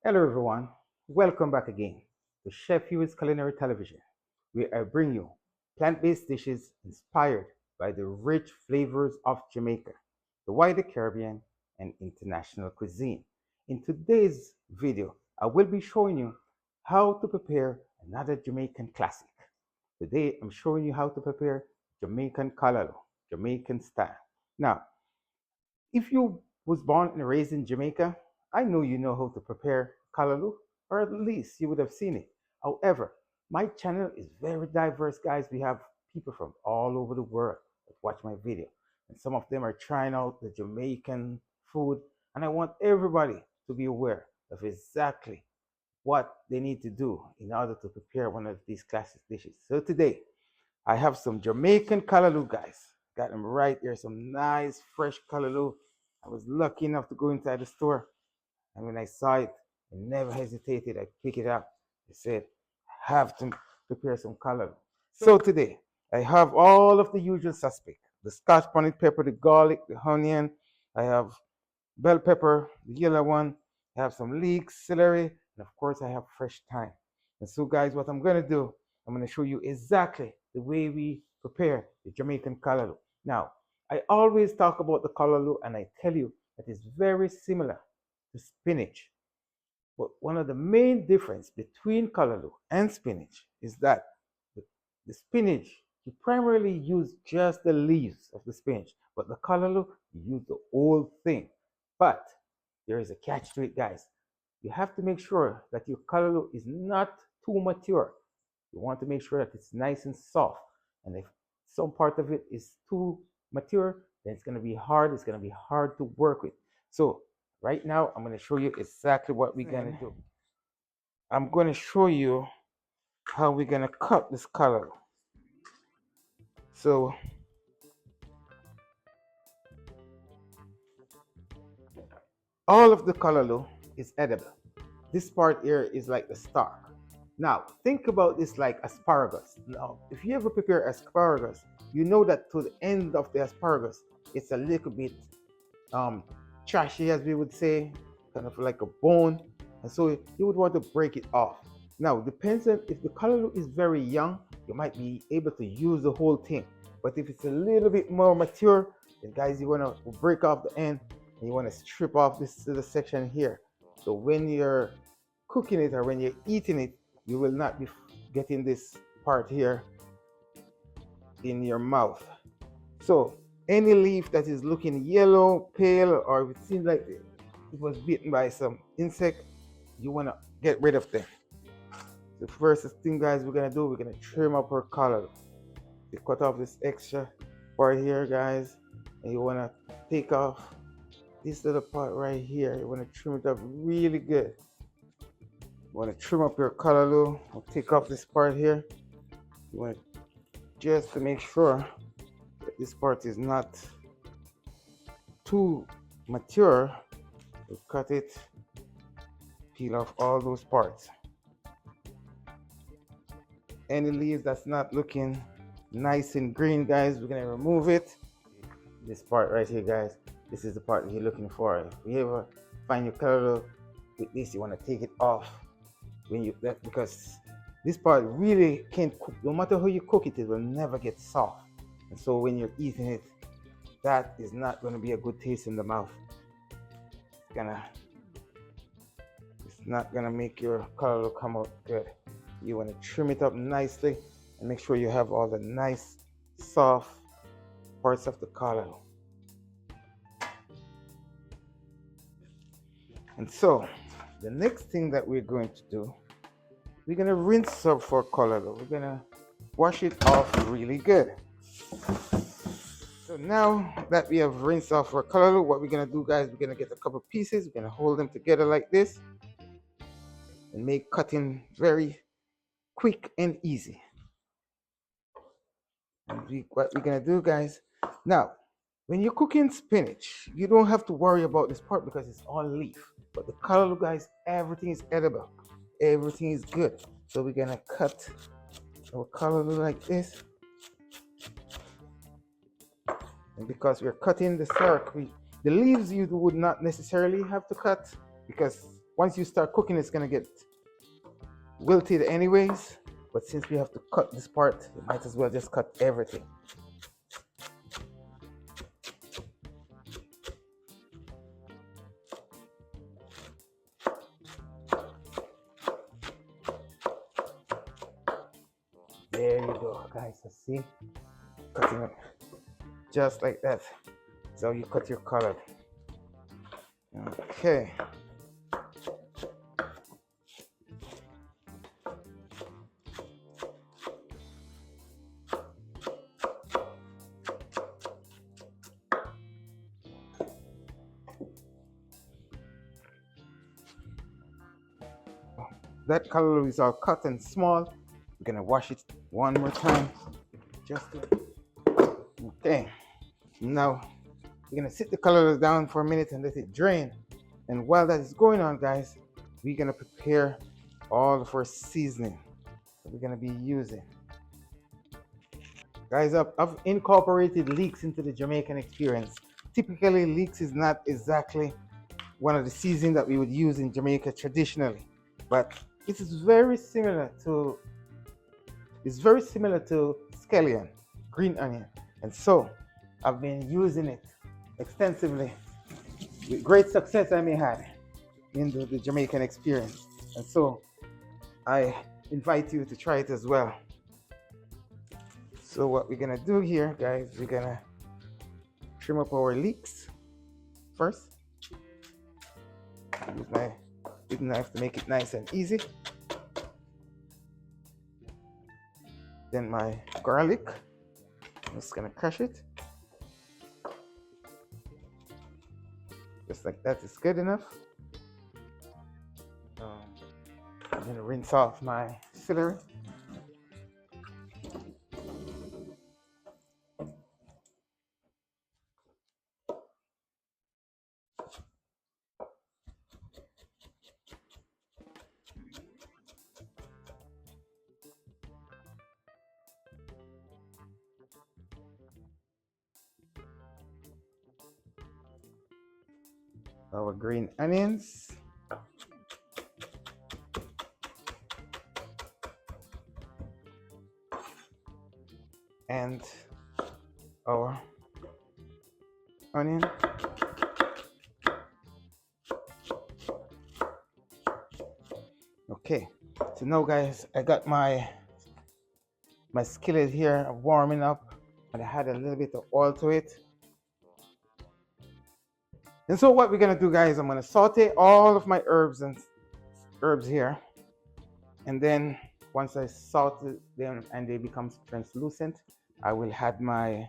Hello everyone, welcome back again to Chef Huie's Culinary Television, where I bring you plant-based dishes inspired by the rich flavors of Jamaica, the wider Caribbean, and international cuisine. In today's video, I will be showing you how to prepare another Jamaican classic. Today, I'm showing you how to prepare Jamaican Callaloo, Jamaican style. Now, if you was born and raised in Jamaica, I know you know how to prepare callaloo, or at least you would have seen it. However, my channel is very diverse, guys. We have people from all over the world that watch my video, and some of them are trying out the Jamaican food, and I want everybody to be aware of exactly what they need to do in order to prepare one of these classic dishes. So today, I have some Jamaican callaloo, guys. Got them right here. Some nice fresh callaloo. I was lucky enough to go inside the store, and when I saw it, I never hesitated. I picked it up. I said, I have to prepare some callaloo. So today, I have all of the usual suspect: the Scotch bonnet pepper, the garlic, the onion. I have bell pepper, the yellow one. I have some leeks, celery, and of course, I have fresh thyme. And so, guys, what I'm gonna do, I'm gonna show you exactly the way we prepare the Jamaican callaloo. Now, I always talk about the callaloo, and I tell you that it's very similar to spinach. But one of the main difference between callaloo and spinach is that the, the spinach, you primarily use just the leaves of the spinach, but the callaloo, you use the whole thing. But there is a catch to it, guys. You have to make sure that your callaloo is not too mature. You want to make sure that it's nice and soft. And if some part of it is too mature, then it's going to be hard. It's going to be hard to work with. So right now, I'm going to show you exactly what we're going to do. I'm going to show you how we're going to cut this callaloo. So all of the callaloo is edible. This part here is like the stalk. Now, think about this like asparagus. Now, if you ever prepare asparagus, you know that to the end of the asparagus, it's a little bit um, trashy, as we would say, kind of like a bone. And so you would want to break it off. Now, depends on if the callaloo is very young, you might be able to use the whole thing. But if it's a little bit more mature, then guys, you want to break off the end and you want to strip off this little section here. So when you're cooking it or when you're eating it, you will not be getting this part here in your mouth. So any leaf that is looking yellow, pale, or if it seems like it was bitten by some insect, you want to get rid of them. The first thing, guys, we're gonna do, we're gonna trim up our collar. You cut off this extra part here, guys, and you wanna take off this little part right here. You wanna trim it up really good. You wanna trim up your callaloo. I'll take off this part here. You want just to make sure that this part is not too mature. You cut it, peel off all those parts. Any leaves that's not looking nice and green, guys, we're gonna remove it. This part right here, guys, this is the part that you're looking for. If you ever find your callaloo with this, you want to take it off when you that because this part really can't cook. No matter how you cook it, it will never get soft. And so when you're eating it, that is not going to be a good taste in the mouth. It's not gonna make your callaloo come out good. You want to trim it up nicely and make sure you have all the nice soft parts of the callaloo. And so the next thing that we're going to do, we're going to rinse up our callaloo. We're going to wash it off really good. So now that we have rinsed off our callaloo, what we're going to do, guys, we're going to get a couple pieces. We're going to hold them together like this and make cutting very quick and easy. And what we're going to do, guys, now when you're cooking spinach, you don't have to worry about this part because it's all leaf. But the callaloo, guys, everything is edible. Everything is good. So we're gonna cut our callaloo like this. And because we're cutting the stalk, the leaves you would not necessarily have to cut because once you start cooking, it's gonna get wilted anyways. But since we have to cut this part, you might as well just cut everything. There you go, guys. So see, cutting it just like that. So you cut your color. Okay. That callaloo is all cut and small. We're gonna wash it one more time. Just okay. Now we're gonna sit the callaloo down for a minute and let it drain. And while that is going on, guys, we're gonna prepare all of our seasoning that we're gonna be using. Guys, I've incorporated leeks into the Jamaican experience. Typically, leeks is not exactly one of the seasonings that we would use in Jamaica traditionally, but it is very similar to scallion, green onion, and so I've been using it extensively with great success. I may have in the Jamaican experience, and so I invite you to try it as well. So what we're gonna do here, guys, we're gonna trim up our leeks first. Use my big knife to make it nice and easy. Then my garlic, I'm just gonna crush it. Just like that is good enough. I'm gonna rinse off my celery. Our green onions. And our onion. Okay, so now guys, I got my skillet here warming up, and I had a little bit of oil to it. And so what we're gonna do, guys, I'm gonna saute all of my herbs here, and then once I saute them and they become translucent, I will add my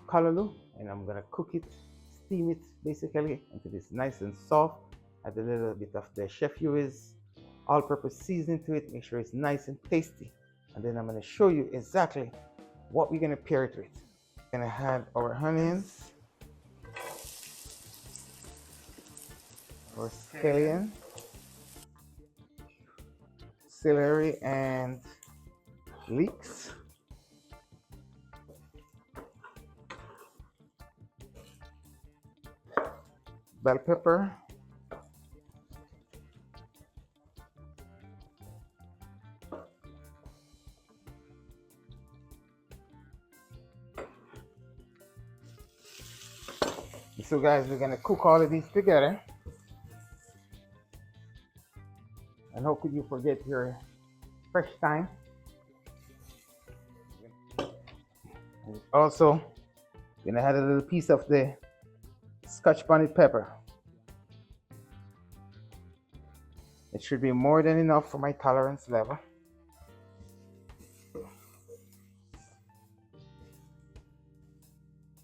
callaloo, and I'm gonna cook it, steam it basically until it's nice and soft. Add a little bit of the Chef Huie's all-purpose seasoning to it, make sure it's nice and tasty. And then I'm gonna show you exactly what we're gonna pair it with. We're gonna add our onions, our scallion, celery, and leeks. Bell pepper, so guys, we're gonna cook all of these together. And how could you forget your fresh thyme? And also, we're gonna add a little piece of the Scotch bonnet pepper. It should be more than enough for my tolerance level.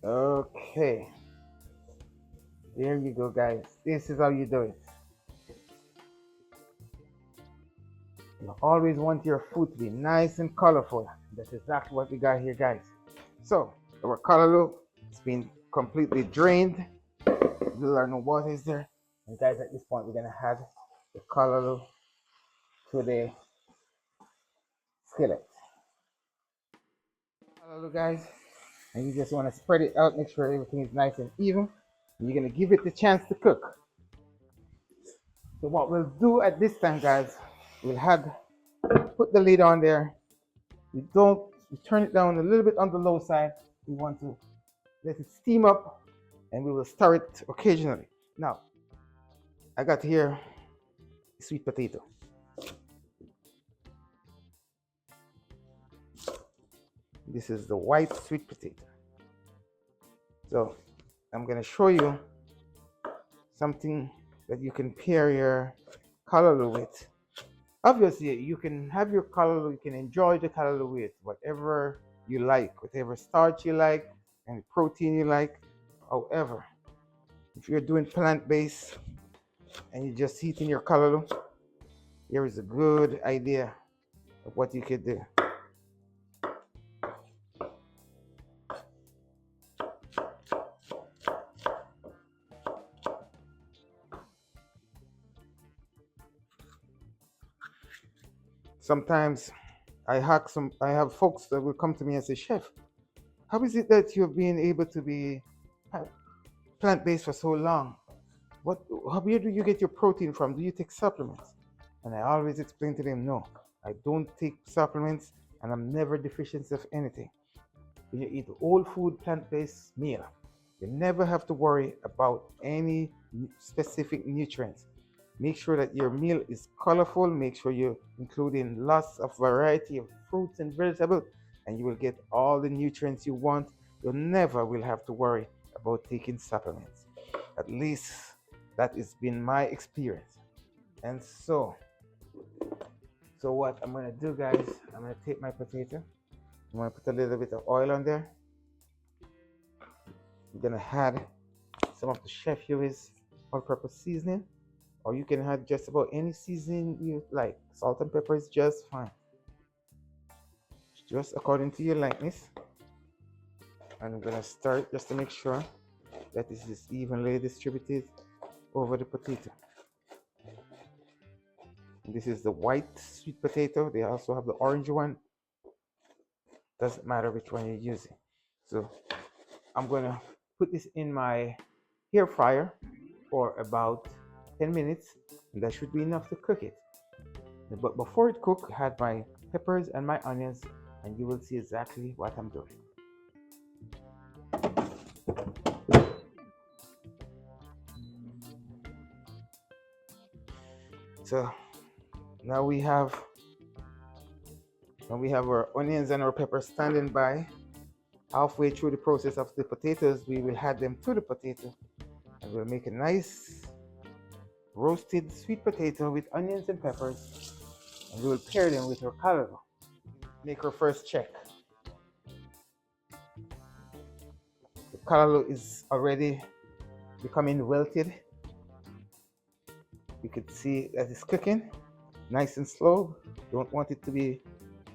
Okay, there you go, guys. This is how you do it. You always want your food to be nice and colorful. That's exactly what we got here, guys. So our callaloo has been completely drained. There are no water is there. And guys, at this point, we're gonna add the callaloo to the skillet. Callaloo, guys, and you just want to spread it out, make sure everything is nice and even. And you're gonna give it the chance to cook. So what we'll do at this time, guys, we'll put the lid on there. We turn it down a little bit on the low side. We want to let it steam up, and we will stir it occasionally. Now, I got here sweet potato. This is the white sweet potato. So I'm gonna show you something that you can pair your callaloo with. Obviously, you can have your callaloo, you can enjoy the callaloo with whatever you like, whatever starch you like, and protein you like. However, if you're doing plant-based and you're just heating your callaloo, here is a good idea of what you could do. Sometimes I have folks that will come to me and say, Chef, how is it that you've been able to be plant-based for so long? Where do you get your protein from? Do you take supplements? And I always explain to them, no, I don't take supplements, and I'm never deficient of anything. When you eat a whole food plant-based meal, you never have to worry about any specific nutrients. Make sure that your meal is colorful. Make sure you're including lots of variety of fruits and vegetables, and you will get all the nutrients you want. You never will have to worry about taking supplements. At least that has been my experience. And so what I'm gonna do, guys, I'm gonna take my potato. I'm gonna put a little bit of oil on there. I'm gonna add some of the Chef Huie's all-purpose seasoning, or you can add just about any seasoning you like. Salt and pepper is just fine, just according to your likeness. And I'm gonna start just to make sure that this is evenly distributed over the potato. And this is the white sweet potato. They also have the orange one. Doesn't matter which one you're using. So I'm gonna put this in my air fryer for about 10 minutes, and that should be enough to cook it. But before it cooks, I had my peppers and my onions, and you will see exactly what I'm doing. So now we have our onions and our peppers standing by. Halfway through the process of the potatoes, we will add them to the potato, and we'll make a nice roasted sweet potato with onions and peppers, and we will pair them with our callaloo. Make our first check. The callaloo is already becoming wilted. You can see that it's cooking nice and slow. Don't want it to be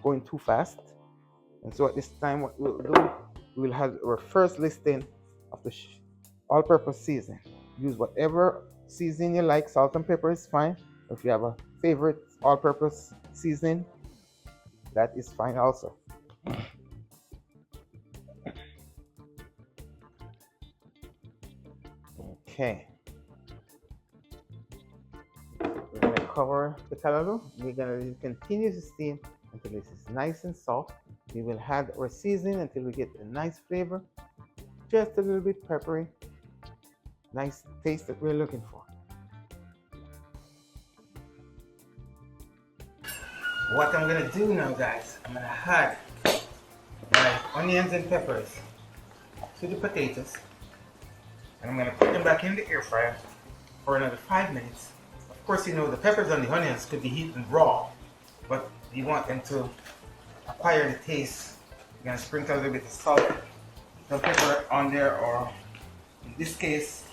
going too fast. And so at this time, what we'll do, we will have our first listing of the all-purpose seasoning. Use whatever seasoning you like. Salt and pepper is fine. If you have a favorite all-purpose seasoning, that is fine also. Okay. We're gonna cover the callaloo. We're gonna continue to steam until this is nice and soft. We will add our seasoning until we get a nice flavor, just a little bit peppery, nice taste that we're looking for. What I'm gonna do now, guys, I'm gonna add my onions and peppers to the potatoes, and I'm gonna put them back in the air fryer for another 5 minutes. Of course, you know the peppers and the onions could be eaten raw, but you want them to acquire the taste. You're gonna sprinkle a little bit of salt, some pepper on there, or in this case,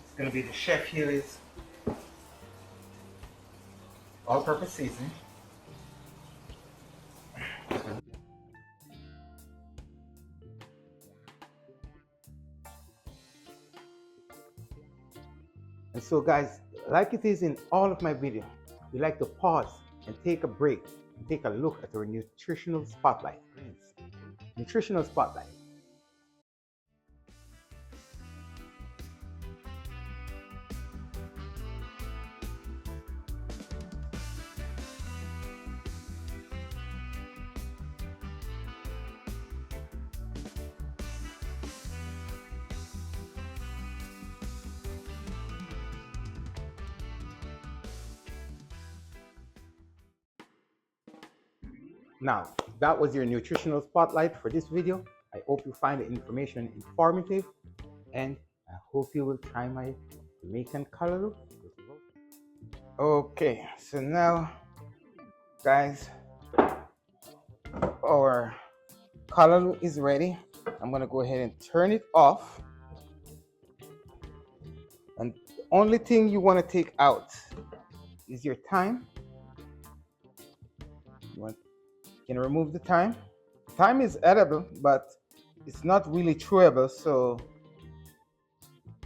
it's gonna be the Chef Huie's all-purpose seasoning. And so, guys, like it is in all of my videos, we like to pause and take a break and take a look at our nutritional spotlight. Nutritional spotlight. Now, that was your nutritional spotlight for this video. I hope you find the information informative, and I hope you will try my Jamaican Callaloo. Okay, so now, guys, our Callaloo is ready. I'm gonna go ahead and turn it off. And the only thing you want to take out is your thyme. You can remove the thyme. Thyme is edible, but it's not really chewable, so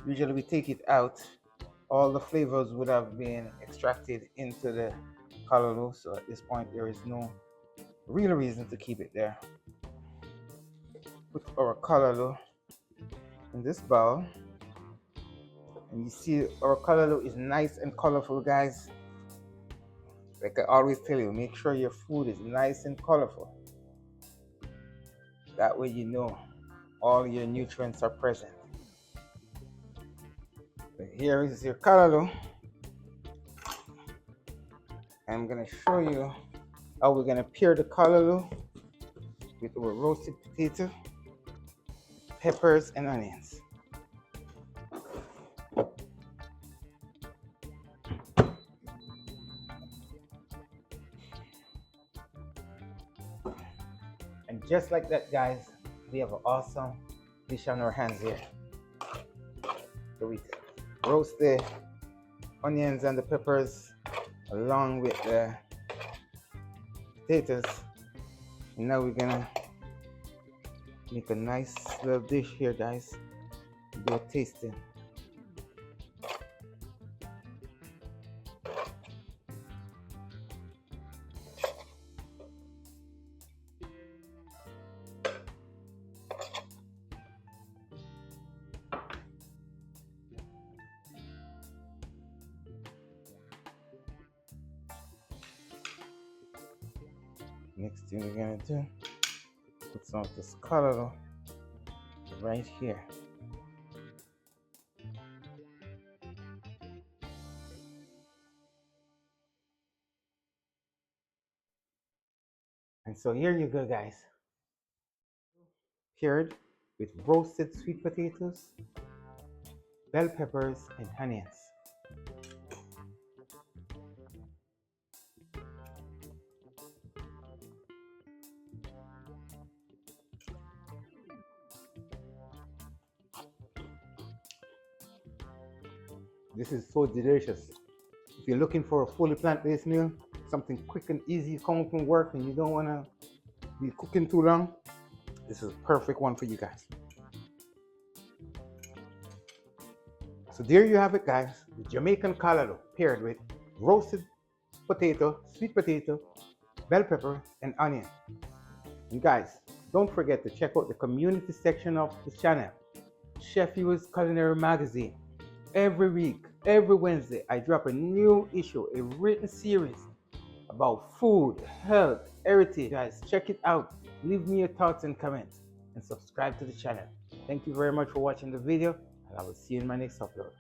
usually we take it out. All the flavors would have been extracted into the Callaloo, so at this point there is no real reason to keep it there. Put our Callaloo in this bowl, and you see our Callaloo is nice and colorful, guys. Like I always tell you, make sure your food is nice and colorful. That way you know all your nutrients are present. So here is your Callaloo. I'm gonna show you how we're gonna pair the Callaloo with our roasted potato, peppers, and onions. And just like that, guys, we have an awesome dish on our hands here. So we roast the onions and the peppers along with the potatoes. And now we're gonna make a nice little dish here, guys. Do a tasting. Next thing we're gonna do, put some of this Callaloo right here. And so here you go, guys. Paired with roasted sweet potatoes, bell peppers, and onions. This is so delicious. If you're looking for a fully plant-based meal, something quick and easy, come home from work and you don't want to be cooking too long, this is a perfect one for you guys. So there you have it, guys. The Jamaican Callaloo paired with roasted potato, sweet potato, bell pepper, and onion. And guys, don't forget to check out the community section of the channel, Chef Huie's Culinary Magazine. Every week, every Wednesday, I drop a new issue, a written series about food, health, heritage. Guys, check it out. Leave me your thoughts and comments and subscribe to the channel. Thank you very much for watching the video, and I will see you in my next upload.